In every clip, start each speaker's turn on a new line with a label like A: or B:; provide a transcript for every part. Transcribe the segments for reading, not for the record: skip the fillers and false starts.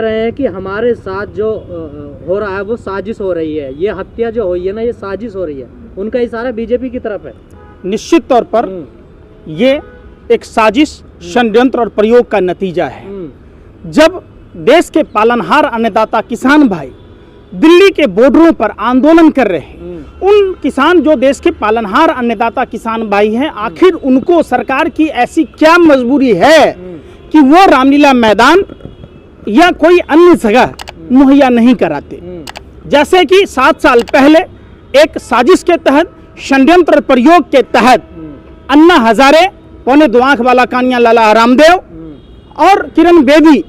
A: रहे हैं कि हमारे साथ जो हो रहा है वो साजिश हो रही है, ये हत्या जो हुई है ना ये साजिश हो रही है, उनका इशारा बीजेपी की तरफ है।
B: निश्चित तौर पर ये एक साजिश, षड्यंत्र और प्रयोग का नतीजा है। जब देश के पालनहार अन्नदाता किसान भाई दिल्ली के बॉर्डरों पर आंदोलन कर रहे हैं, उन किसान जो देश के पालनहार अन्नदाता किसान भाई हैं, आखिर उनको सरकार की ऐसी क्या मजबूरी है कि वो रामलीला मैदान या कोई अन्य जगह मुहैया नहीं कराते। जैसे कि 7 साल पहले एक साजिश के तहत, षड्यंत्र प्रयोग के तहत अन्ना हजारे, पौने 2 आंख वाला कानिया लाला रामदेव और किरण बेदी,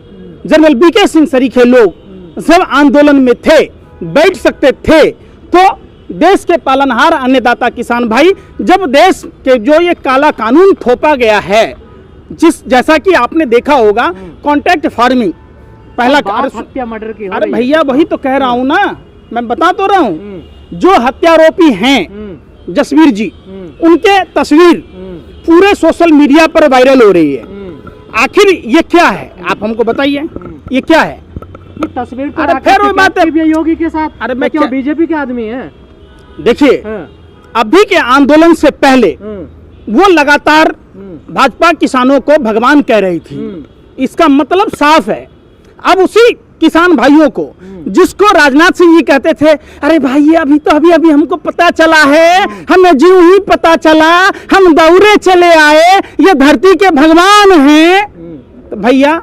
B: जनरल बीके सिंह सरीखे लोग सब आंदोलन में थे, बैठ सकते थे। तो देश के पालनहार अन्नदाता किसान भाई, जब देश के जो ये काला कानून थोपा गया है, जैसा कि आपने देखा होगा कॉन्ट्रैक्ट फार्मिंग, पहला
A: हत्या मर्डर की।
B: अरे भैया वही तो कह रहा हूँ ना, मैं बता तो रहा हूँ, जो हत्यारोपी हैं जसवीर जी, उनके तस्वीर पूरे सोशल मीडिया पर वायरल हो रही है। आखिर ये क्या है, आप हमको बताइए, ये क्या है?
A: ये तस्वीर तो
B: अरे फिर वो बात है
A: योगी के साथ।
B: अरे मैं
A: क्यों बीजेपी के आदमी हैं?
B: देखिए, अभी के आंदोलन से पहले वो लगातार भाजपा किसानों को भगवान कह रही थी। इसका मतलब साफ है, अब उसी किसान भाइयों को, जिसको राजनाथ सिंह जी कहते थे, अरे भाई ये अभी हमको पता चला है, हमें ज्यों ही पता चला हम दौड़े चले आए, ये धरती के भगवान हैं। तो भैया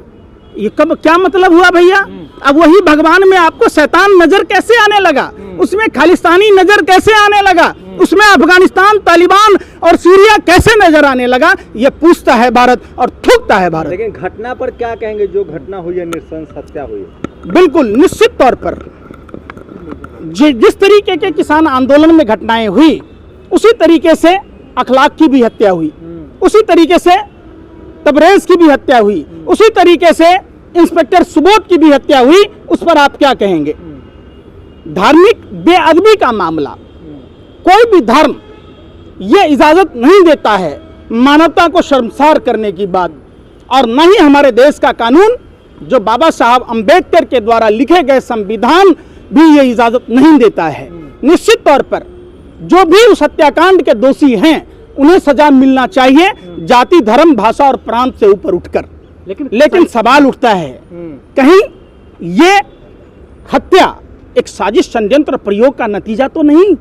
B: ये कब क्या मतलब हुआ भैया? अब वही भगवान में आपको शैतान नजर कैसे आने लगा, उसमें खालिस्तानी नजर कैसे आने लगा, उसमें अफगानिस्तान, तालिबान और सीरिया कैसे नजर आने लगा? ये पूछता है भारत और थूकता है भारत।
C: लेकिन घटना पर क्या कहेंगे, जो घटना हुई है, नृशंस हत्या हुई है?
B: बिल्कुल निश्चित तौर पर जिस तरीके के किसान आंदोलन में घटनाएं हुई, उसी तरीके से अखलाक की भी हत्या हुई, उसी तरीके से तबरेज की भी हत्या हुई, उसी तरीके से इंस्पेक्टर सुबोध की भी हत्या हुई। उस पर आप क्या कहेंगे? धार्मिक बेअदबी का मामला, कोई भी धर्म ये इजाजत नहीं देता है मानवता को शर्मसार करने की बात, और न ही हमारे देश का कानून, जो बाबा साहब अंबेडकर के द्वारा लिखे गए संविधान भी ये इजाजत नहीं देता है। निश्चित तौर पर जो भी उस हत्याकांड के दोषी हैं, उन्हें सजा मिलना चाहिए, जाति, धर्म, भाषा और प्रांत से ऊपर उठकर। लेकिन सवाल उठता है, कहीं ये हत्या एक साजिश, षड्यंत्र प्रयोग का नतीजा तो नहीं?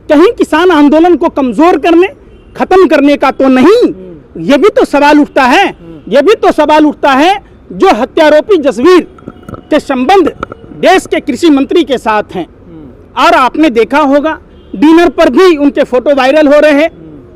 B: कहीं किसान आंदोलन को कमजोर करने, खत्म करने का तो नहीं? ये भी तो सवाल उठता है। ये भी तो सवाल उठता है, जो हत्यारोपी जसवीर के संबंध देश के कृषि मंत्री के साथ हैं, और आपने देखा होगा डिनर पर भी उनके फोटो वायरल हो रहे हैं।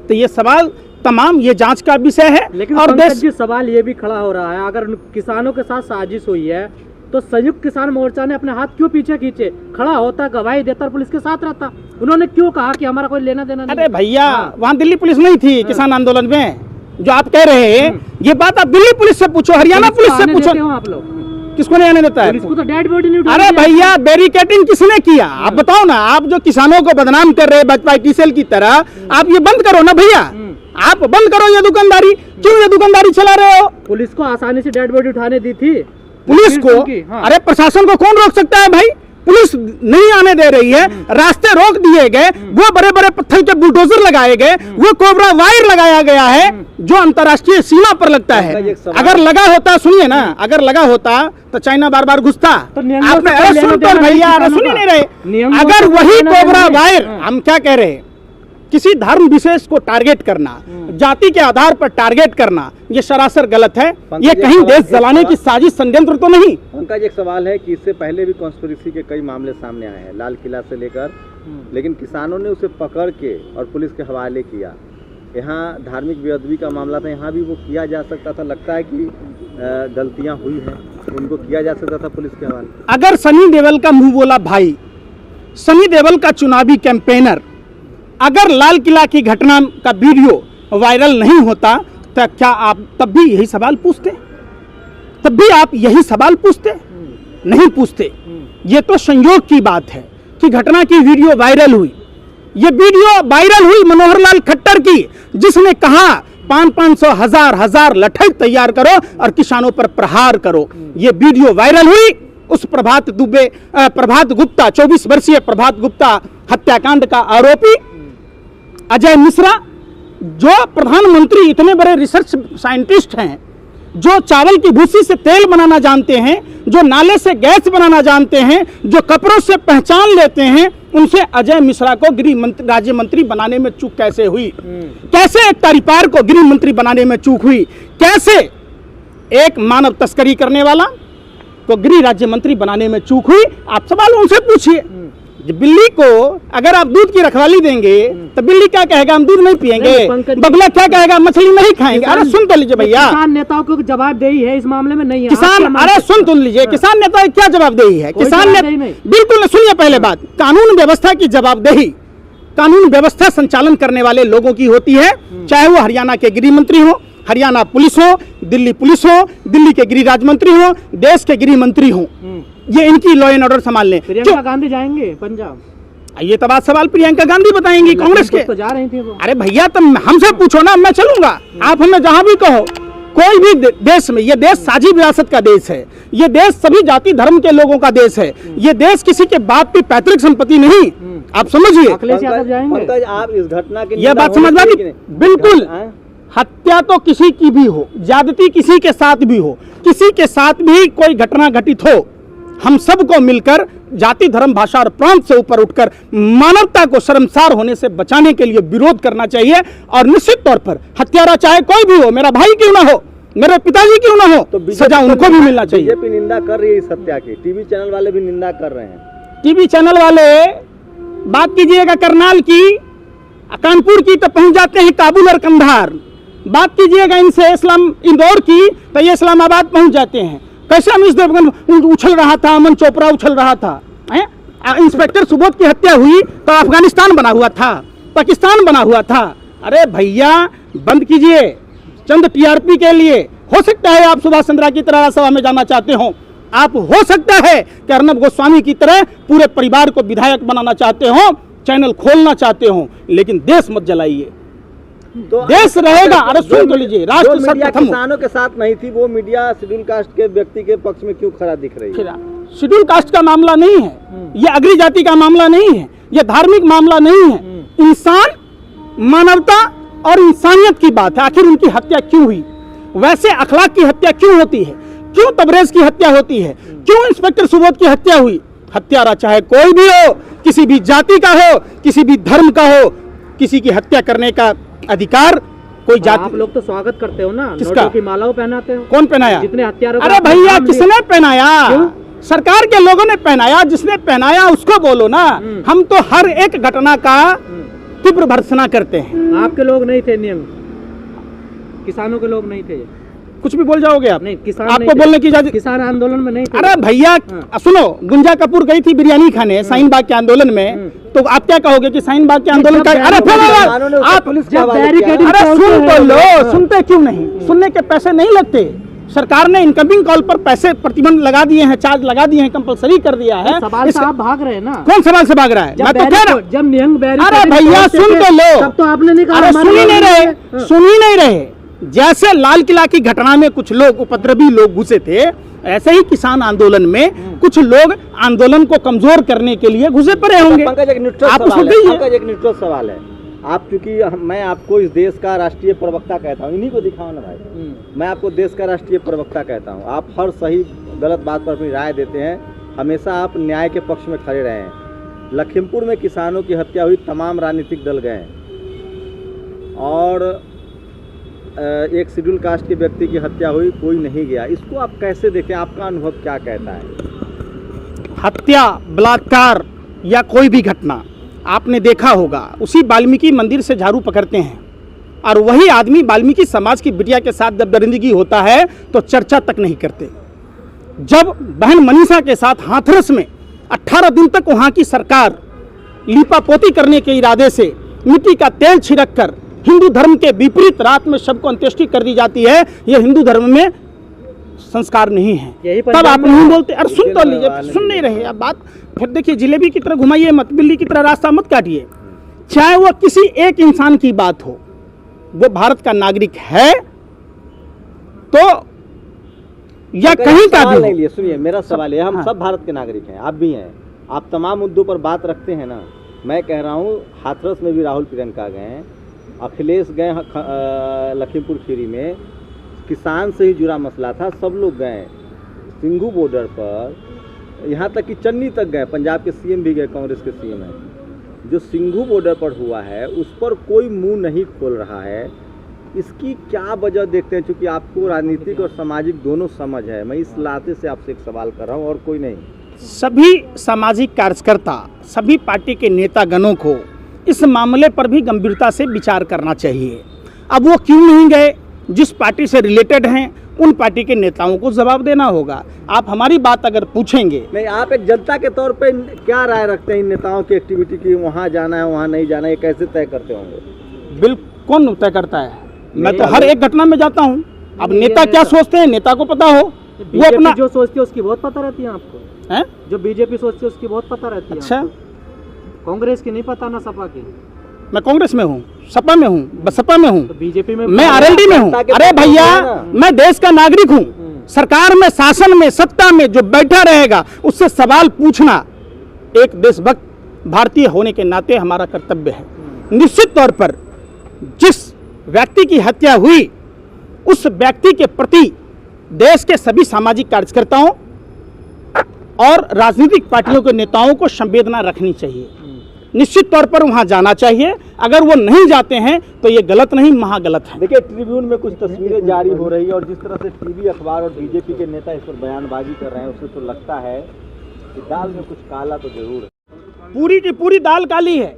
B: तो ये सवाल तमाम ये जांच का विषय है।
A: लेकिन और देश जी सवाल ये भी खड़ा हो रहा है, अगर किसानों के साथ साजिश हुई है तो संयुक्त किसान मोर्चा ने अपने हाथ क्यों पीछे खींचे? खड़ा होता, गवाही देता और पुलिस के साथ रहता। उन्होंने क्यों कहा कि हमारा कोई लेना देना नहीं?
B: अरे भैया वहाँ दिल्ली पुलिस नहीं थी किसान आंदोलन में, जो आप कह रहे हैं ये बात आप दिल्ली पुलिस से पूछो, हरियाणा पुलिस से पूछो। आप लोग किसको नहीं आने देता है?
A: पुलिस को तो डेड बॉडी नहीं।
B: अरे भैया बैरिकेटिंग किसने किया? आप बताओ ना, आप जो किसानों को बदनाम कर रहे हैं भाजपा टीसेल की तरह, आप ये बंद करो ना भैया, आप बंद करो ये दुकानदारी। क्यों ये दुकानदारी चला रहे हो?
A: पुलिस को आसानी से डेड बॉडी उठाने दी थी
B: पुलिस को। अरे प्रशासन को कौन रोक सकता है भाई? पुलिस नहीं आने दे रही है, रास्ते रोक दिए गए, वो बड़े बड़े पत्थर के बुलडोजर लगाए गए, वो कोबरा वायर लगाया गया है जो अंतर्राष्ट्रीय सीमा पर लगता है। अगर लगा होता, सुनिए ना, अगर लगा होता तो चाइना बार बार घुसता। आपने सुन तो भैया सुन ही नहीं रहे। अगर वही कोबरा वायर, हम क्या कह रहे हैं, किसी धर्म विशेष को टारगेट करना, जाति के आधार पर टारगेट करना, ये सरासर गलत है। ये कहीं देश जलाने की साजिश, षड्यंत्र तो नहीं?
C: पंकज, एक सवाल है कि इससे पहले भी कॉन्स्पिरेसी के कई मामले सामने आए हैं, लाल किला से लेकर, लेकिन किसानों ने उसे पकड़ के और पुलिस के हवाले किया। यहाँ धार्मिक बेअदबी का मामला था, यहाँ भी वो किया जा सकता था। लगता है कि गलतियाँ हुई हैं, उनको किया जा सकता था पुलिस के हवाले।
B: अगर सनी देओल का मुंह बोला भाई, सनी देओल का चुनावी कैंपेनर, अगर लाल किला की घटना का वीडियो वायरल नहीं होता तो क्या आप तब भी यही सवाल पूछते? तब भी आप यही सवाल पूछते? नहीं पूछते। ये तो संयोग की बात है कि घटना की वीडियो वायरल हुई। ये वीडियो वायरल हुई मनोहर लाल खट्टर की, जिसने कहा 500 हजार लठई तैयार करो और किसानों पर प्रहार करो। ये वीडियो वायरल हुई उस प्रभात गुप्ता 24 वर्षीय प्रभात गुप्ता हत्याकांड का आरोपी अजय मिश्रा, जो प्रधानमंत्री इतने बड़े रिसर्च साइंटिस्ट हैं, जो चावल की भूसी से तेल बनाना जानते हैं, जो नाले से गैस बनाना जानते हैं, जो कपड़ों से पहचान लेते हैं, उनसे अजय मिश्रा को गृह मंत्री राज्य मंत्री बनाने में चूक कैसे हुई? कैसे एक तारीपार को गृह मंत्री बनाने में चूक हुई? कैसे एक मानव तस्करी करने वाला को गृह राज्य मंत्री बनाने में चूक हुई? आप सवाल उनसे पूछिए। बिल्ली को अगर आप दूध की रखवाली देंगे तो बिल्ली क्या कहेगा? हम दूध नहीं पिएंगे। बगुला क्या कहेगा? मछली नहीं खाएंगे। अरे सुन तो लीजिए भैया,
A: किसान नेताओं को जवाबदेही है इस मामले में नहीं है।
B: किसान, अरे सुन तो लीजिए, किसान नेता की क्या जवाबदेही है? किसान ने बिल्कुल नहीं। सुनिए पहले बात, कानून व्यवस्था की जवाबदेही कानून व्यवस्था संचालन करने वाले लोगों की होती है, चाहे वो हरियाणा के गृह मंत्री हो, हरियाणा पुलिस हो, दिल्ली पुलिस हो, दिल्ली के गृह राज्य मंत्री हो, देश के गृह मंत्री हो, ये इनकी लॉ एंड ऑर्डर संभाल लें।
A: प्रियंका गांधी जाएंगे पंजाब?
B: ये तो बात सवाल प्रियंका गांधी बताएंगी, कांग्रेस के
A: तो जा रही थी वो।
B: अरे भैया तुम हमसे पूछो ना, मैं चलूंगा, आप हमें जहां भी कहो। कोई भी देश में, ये देश साझी विरासत का देश है, ये देश सभी जाति धर्म के लोगों का देश है, ये देश किसी के बाप की पैतृक संपत्ति नहीं, आप समझिए।
A: अखिलेश यादव जाएंगे?
C: आप इस घटना की
B: यह बात समझ में बिल्कुल, हत्या तो किसी की भी हो, ज्यादती किसी के साथ भी हो, किसी के साथ भी कोई घटना घटित हो, हम सबको मिलकर जाति धर्म भाषा और प्रांत से ऊपर उठकर मानवता को शर्मसार होने से बचाने के लिए विरोध करना चाहिए। और निश्चित तौर पर हत्यारा चाहे कोई भी हो, मेरा भाई क्यों ना हो, मेरे पिताजी क्यों ना हो, तो सजा उनको भी मिलना चाहिए।
C: बीजेपी निंदा कर रही है इस हत्या की, टीवी चैनल वाले भी निंदा कर रहे हैं।
B: टीवी चैनल वाले बात कीजिएगा करनाल की, कानपुर की तो पहुंच जाते हैं काबुल और कंधार, बात कीजिएगा इनसे इस्लाम इंदौर की तो ये इस्लामाबाद पहुंच जाते हैं। कैसे अमीश देवगन उछल रहा था, अमन चोपड़ा उछल रहा था, इंस्पेक्टर सुबोध की हत्या हुई तो अफगानिस्तान बना हुआ था, पाकिस्तान बना हुआ था। अरे भैया बंद कीजिए, चंद टीआरपी के लिए। हो सकता है आप सुभाष चंद्रा की तरह राज्यसभा में जाना चाहते हो, आप हो सकता है कि अर्नब गोस्वामी की तरह पूरे परिवार को विधायक बनाना चाहते हो, चैनल खोलना चाहते हो, लेकिन देश मत जलाइए, तो देश रहेगा। अरे सुन तो लीजिए, राष्ट्र सर्वप्रथम
C: किसानों के साथ नहीं थी, वो मीडिया शेड्यूल कास्ट के व्यक्ति के पक्ष में क्यों खड़ा दिख रही है?
B: शेड्यूल कास्ट का मामला नहीं है, ये अग्री जाति का मामला नहीं है, ये धार्मिक मामला नहीं है, इंसान, मानवता और इंसानियत की बात है। आखिर उनकी हत्या क्यों हुई? वैसे अखलाक की हत्या क्यों होती है? क्यों तबरेज की हत्या होती है? क्यों इंस्पेक्टर सुबोध की हत्या हुई? हत्यारा चाहे कोई भी हो, किसी भी जाति का हो, किसी भी धर्म का हो, किसी की हत्या करने का अधिकार कोई जाति।
A: आप लोग तो स्वागत करते हो ना,
B: किसका?
A: नोटों की मालाओं पहनाते हो।
B: कौन पहनाया?
A: जितने हत्यारों।
B: अरे भैया किसने पहनाया? सरकार के लोगों ने पहनाया, जिसने पहनाया उसको बोलो ना। हम तो हर एक घटना का तीव्र भर्त्सना करते हैं।
A: आपके लोग नहीं थे, नियम किसानों के लोग नहीं थे,
B: कुछ भी बोल जाओगे आप?
A: नहीं, किसान
B: आपको बोलने की इजाजत?
A: किसान आंदोलन में नहीं थे।
B: अरे भैया सुनो, गुंजा कपूर गई थी बिरयानी खाने शाहीन बाग के आंदोलन में, तो आप क्या कहोगे कि शाहीन बाग के आंदोलन का? अरे आप अरे सुन तो लो, सुनते क्यों नहीं? सुनने के पैसे नहीं लगते। सरकार ने इनकमिंग कॉल पर पैसे प्रतिबंध लगा दिए हैं, चार्ज लगा दिए हैं, कंपलसरी कर दिया है।
A: सवाल से आप भाग रहे हैं ना।
B: कौन सवाल से भाग रहा है? मैं तो कह रहा हूं,
A: जब निहंग बैरिकेड।
B: अरे भैया सुन तो लो,
A: तब तो आपने नहीं कहा।
B: सुन ही नहीं रहे, सुन ही नहीं रहे। जैसे लाल किला की घटना में कुछ लोग उपद्रवी लोग घुसे थे, ऐसे ही किसान आंदोलन में कुछ लोग आंदोलन को कमजोर करने के लिए घुसे पड़े होंगे।
C: पंकज एक न्यूट्रल सवाल है। आप चूंकि मैं आपको इस देश का राष्ट्रीय प्रवक्ता कहता हूँ, इन्हीं को दिखाओ ना भाई, मैं आपको देश का राष्ट्रीय प्रवक्ता कहता हूँ। आप हर सही गलत बात पर अपनी राय देते हैं, हमेशा आप न्याय के पक्ष में खड़े रहे हैं। लखीमपुर में किसानों की हत्या हुई, तमाम राजनीतिक दल गए और एक शेड्यूल कास्ट के व्यक्ति की हत्या हुई, कोई नहीं गया। इसको आप कैसे देखें? आपका अनुभव क्या कहता है?
B: हत्या, बलात्कार या कोई भी घटना आपने देखा होगा, उसी वाल्मीकि मंदिर से झाड़ू पकड़ते हैं और वही आदमी वाल्मीकि समाज की बिटिया के साथ जब दरिंदगी होता है तो चर्चा तक नहीं करते। जब बहन मनीषा के साथ हाथरस में 18 दिन तक वहां की सरकार लीपापोती करने के इरादे से मिट्टी का तेल छिड़क कर हिंदू धर्म के विपरीत रात में सबको अंत्येष्टि कर दी जाती है, यह हिंदू धर्म में संस्कार नहीं है। तब आप नहीं बोलते। अरे सुन तो लीजिए, सुन नहीं रहे आप बात। फिर देखिए, जिलेबी की तरह घुमाइए मत, बिल्ली की तरह रास्ता मत काटिए। चाहे वो किसी एक इंसान की बात हो, वो भारत का नागरिक है तो या
C: अगर
B: कहीं
C: आप
B: का
C: सवाल
B: भी
C: नहीं
B: हो।
C: लिए, सुनिए मेरा सवाल है, हम
B: हाँ।
C: सब भारत के नागरिक हैं, आप भी हैं, आप तमाम मुद्दों पर बात रखते हैं ना। मैं कह रहा हूँ हाथरस में भी राहुल प्रियंका गए हैं, अखिलेश गए लखीमपुर खीरी में, किसान से ही जुड़ा मसला था, सब लोग गए। सिंघू बॉर्डर पर, यहाँ तक कि चन्नी तक गए, पंजाब के सीएम भी गए, कांग्रेस के सीएम हैं। जो सिंघू बॉर्डर पर हुआ है उस पर कोई मुंह नहीं खोल रहा है, इसकी क्या वजह देखते हैं? क्योंकि आपको राजनीतिक और सामाजिक दोनों समझ है, मैं इस लाते से आपसे एक सवाल कर रहा हूँ और कोई नहीं।
B: सभी सामाजिक कार्यकर्ता, सभी पार्टी के नेतागणों को इस मामले पर भी गंभीरता से विचार करना चाहिए। अब वो क्यों नहीं गए, जिस पार्टी से रिलेटेड हैं उन पार्टी के नेताओं को जवाब देना होगा। आप हमारी बात अगर पूछेंगे,
C: नहीं, आप एक जनता के तौर पे क्या राय रखते हैं इन नेताओं की एक्टिविटी की, वहाँ जाना है वहाँ नहीं जाना है, ये कैसे तय करते होंगे?
B: बिल कौन तय करता है? मैं तो
C: नहीं,
B: हर एक घटना में जाता हूँ। अब
A: नहीं,
B: नेता
A: ये
B: क्या
A: नेता-
B: सोचते हैं नेता को पता हो, वो
A: बीजेपी
B: अपना
A: जो सोचती है उसकी बहुत पता रहती है आपको,
B: है।
A: जो बीजेपी सोचती है उसकी बहुत पता रहती है
B: अच्छा,
A: आपको। कांग्रेस की नहीं पता ना सपा की,
B: मैं कांग्रेस में हूँ, सपा में हूँ, बसपा में हूँ,
A: तो बीजेपी में
B: मैं आरएलडी में हूँ।
C: जनता के
B: अरे
C: पास
B: भैया,
C: है ना।
B: मैं देश का नागरिक हूँ। सरकार में, शासन में, सत्ता में जो बैठा रहेगा उससे सवाल पूछना एक देशभक्त भारतीय होने के नाते हमारा कर्तव्य है। निश्चित तौर पर जिस व्यक्ति की हत्या हुई उस व्यक्ति के प्रति देश के सभी सामाजिक कार्यकर्ताओं और राजनीतिक पार्टियों के नेताओं को संवेदना रखनी चाहिए। निश्चित तौर पर वहां जाना चाहिए। अगर वो नहीं जाते हैं तो ये गलत नहीं, महागलत है।
C: देखिए, ट्रिब्यून में कुछ तस्वीरें जारी हो रही है और जिस तरह से टीवी अखबार और बीजेपी के नेता इस पर बयानबाजी कर रहे हैं, उससे तो लगता है कि दाल में कुछ काला तो जरूर है।
B: पूरी की पूरी दाल काली है,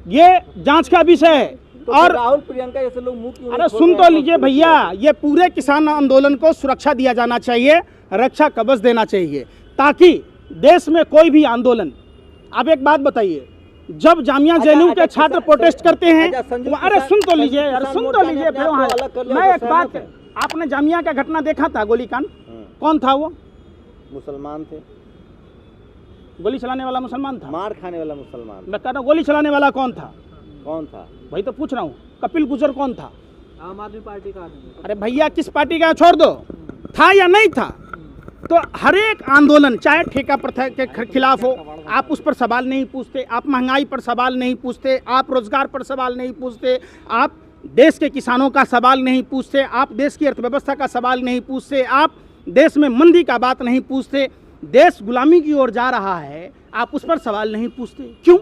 B: ये जांच का विषय है।
C: तो
B: और
C: राहुल प्रियंका ऐसे लोग मुंह क्यों
B: अरे
C: नहीं खोल
B: सुन
C: रहे
B: तो
C: हैं?
B: लीजिए भैया, ये पूरे किसान आंदोलन को सुरक्षा दिया जाना चाहिए, रक्षा कवच देना चाहिए, ताकि देश में कोई भी आंदोलन। आप एक बात बताइए, जब जामिया जेएनयू के छात्र प्रोटेस्ट करते हैं, अरे सुन तो लीजिए यार, सुन तो लीजिए, फिर वहाँ मैं एक बात, आपने जामिया का घटना देखा था, गोलीकांड? कौन था वो?
C: मुसलमान थे,
B: गोली चलाने वाला मुसलमान था।
C: मार खाने वाला मुसलमान।
B: मैं कह रहा हूँ, गोली चलाने वाला कौन था?
C: कौन था?
B: वही तो पूछ रहा हूँ। कपिल गुजर कौन था?
A: आम आदमी पार्टी का आदमी।
B: अरे भैया, किस पार्टी का है छोड़ दो, था या नहीं था। तो हर एक आंदोलन, चाहे ठेका प्रथा के खिलाफ हो, आप उस पर सवाल नहीं पूछते, आप महंगाई पर सवाल नहीं पूछते, आप रोजगार पर सवाल नहीं पूछते, आप देश के किसानों का सवाल नहीं पूछते, आप देश की अर्थव्यवस्था का सवाल नहीं पूछते, आप देश में मंदी का बात नहीं पूछते। देश गुलामी की ओर जा रहा है, आप उस पर सवाल नहीं पूछते, क्यों?